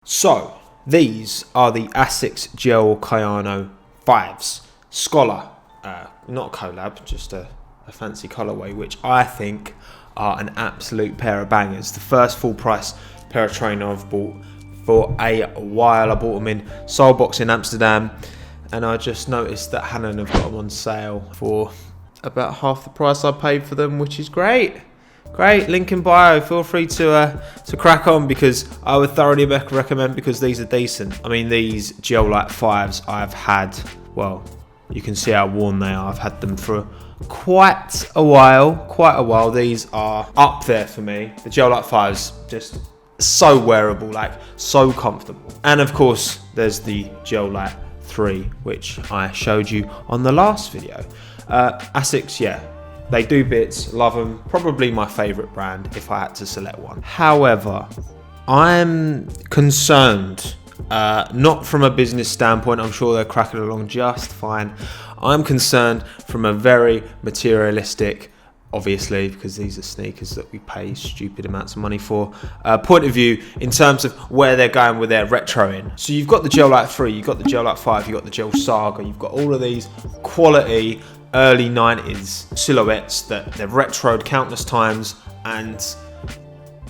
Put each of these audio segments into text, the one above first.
So, these are the Asics Gel Kayano 5s. Scholar, not a collab, just a fancy colourway, which I think are an absolute pair of bangers. The first full price pair of trainers I've bought for a while. I bought them in Soulbox in Amsterdam, and I just noticed that Hanan have got them on sale for about half the price I paid for them, which is great. Great, link in bio. Feel free to crack on, because I would thoroughly recommend, because these are decent. I mean, these Gel Light 5s I've had, well, you can see how worn they are. I've had them for quite a while. These are up there for me. The Gel Light 5s, just so wearable, like so comfortable. And of course, there's the Gel Light 3, which I showed you on the last video. Asics, yeah. They do bits, love them. Probably my favourite brand if I had to select one. However, I'm concerned, not from a business standpoint. I'm sure they're cracking along just fine. I'm concerned from a very materialistic, obviously, because these are sneakers that we pay stupid amounts of money for, point of view, in terms of where they're going with their retroing. So you've got the Gel Light 3, you've got the Gel Light 5, you've got the Gel Saga, you've got all of these quality early 90s silhouettes that they've retroed countless times and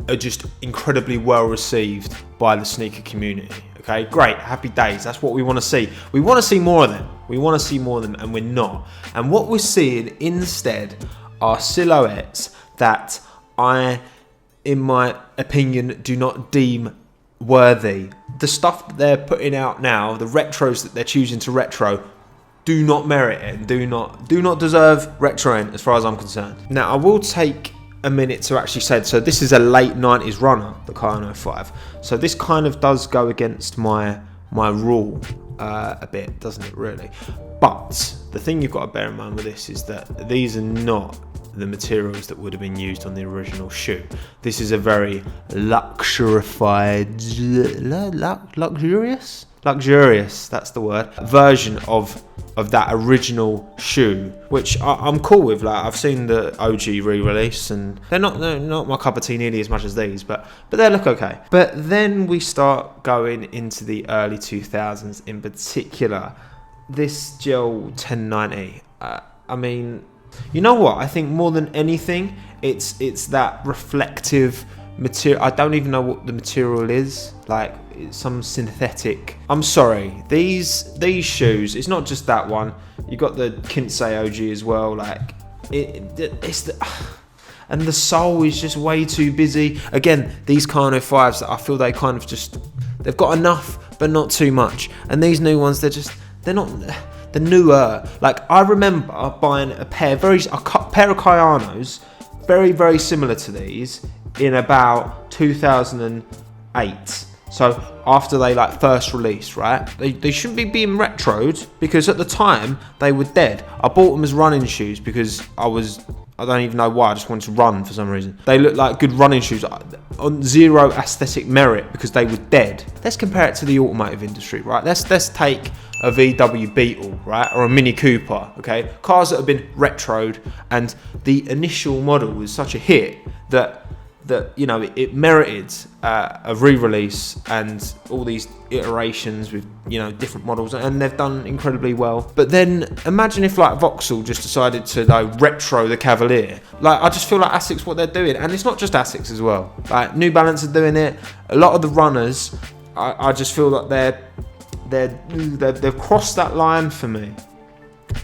are just incredibly well received by the sneaker community. Okay, great, happy days. That's what we want to see. We want to see more of them. We want to see more of them, and we're not. And what we're seeing instead are silhouettes that I, in my opinion, do not deem worthy. The stuff that they're putting out now, the retros that they're choosing to retro, do not merit it and do not deserve retroing as far as I'm concerned. Now, I will take a minute to actually say, so this is a late 90s runner, the Kayano 5. So this kind of does go against my rule a bit, doesn't it, really? But the thing you've got to bear in mind with this is that these are not the materials that would have been used on the original shoe. This is a very luxurious, that's the word, version of that original shoe, which I'm cool with. Like, I've seen the OG re-release, and they're not my cup of tea nearly as much as these, but they look okay. But then we start going into the early 2000s, in particular this Gel 1090. I mean, you know what? I think more than anything, it's that reflective material. I don't even know what the material is. Like, it's some synthetic. I'm sorry. These shoes. It's not just that one. You got the Kinsei OG as well. Like, it's the. And the sole is just way too busy. Again, these Kayano 5s, I feel they kind of just, they've got enough, but not too much. And these new ones, they're not. The newer. Like, I remember buying a pair of Kayanos, very, very similar to these, in about 2008. So after they first released, right? They shouldn't be being retroed, because at the time they were dead. I bought them as running shoes because I don't even know why, I just wanted to run for some reason. They look like good running shoes on zero aesthetic merit because they were dead. Let's compare it to the automotive industry, right? Let's take a VW Beetle, right? Or a Mini Cooper, okay? Cars that have been retroed, and the initial model was such a hit that you know, it merited a re-release and all these iterations with, you know, different models, and they've done incredibly well. But then imagine if Vauxhall just decided to retro the Cavalier. I just feel like Asics, what they're doing, and it's not just Asics as well. Like, New Balance are doing it. A lot of the runners, I just feel that they've crossed that line for me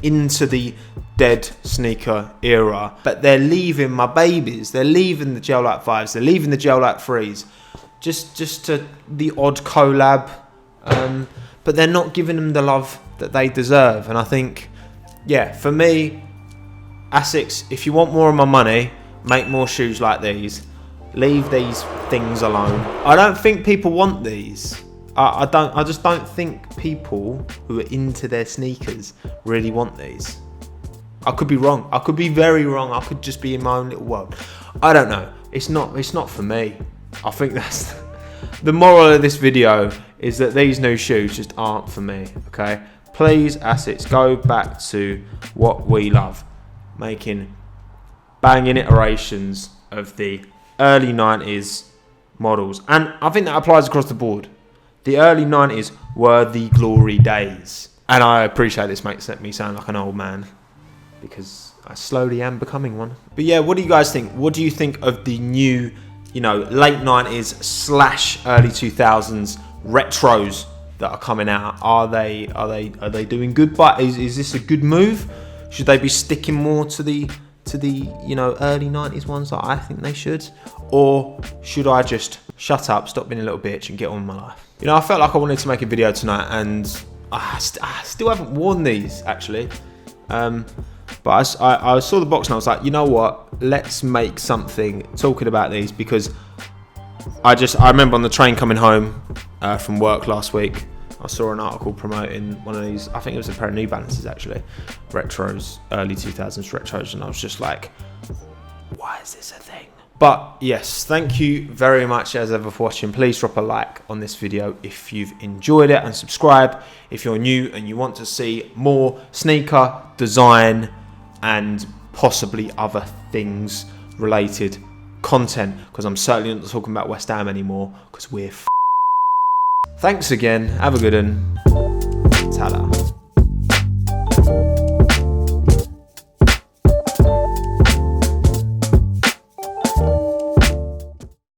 into the dead sneaker era, but they're leaving my babies. They're leaving the Gel Light 5s. They're leaving the Gel Light 3s, just to the odd collab, but they're not giving them the love that they deserve. And I think, yeah, for me, Asics, if you want more of my money, make more shoes like these. Leave these things alone. I don't think people want these. I just don't think people who are into their sneakers really want these. I could be wrong. I could be very wrong. I could just be in my own little world. I don't know. It's not for me. I think that's the moral of this video, is that these new shoes just aren't for me. Okay, please, Asics, go back to what we love, making banging iterations of the early 90s models, and I think that applies across the board. The early 90s were the glory days. And I appreciate this makes me sound like an old man, because I slowly am becoming one. But yeah, what do you guys think? What do you think of the new, late 90s / early 2000s retros that are coming out? Are they doing good? But is this a good move? Should they be sticking more to the early 90s ones that I think they should? Or should I just shut up, stop being a little bitch and get on with my life? I felt like I wanted to make a video tonight, and I still haven't worn these actually. But I saw the box and I was like, you know what? Let's make something talking about these, because I remember on the train coming home from work last week, I saw an article promoting one of these. I think it was a pair of New Balances actually, retros, early 2000s retros, and I was just like, why is this a thing? But yes, thank you very much as ever for watching. Please drop a like on this video if you've enjoyed it, and subscribe if you're new and you want to see more sneaker design and possibly other things related content, because I'm certainly not talking about West Ham anymore, because we're Thanks again, have a good one. Ta-da.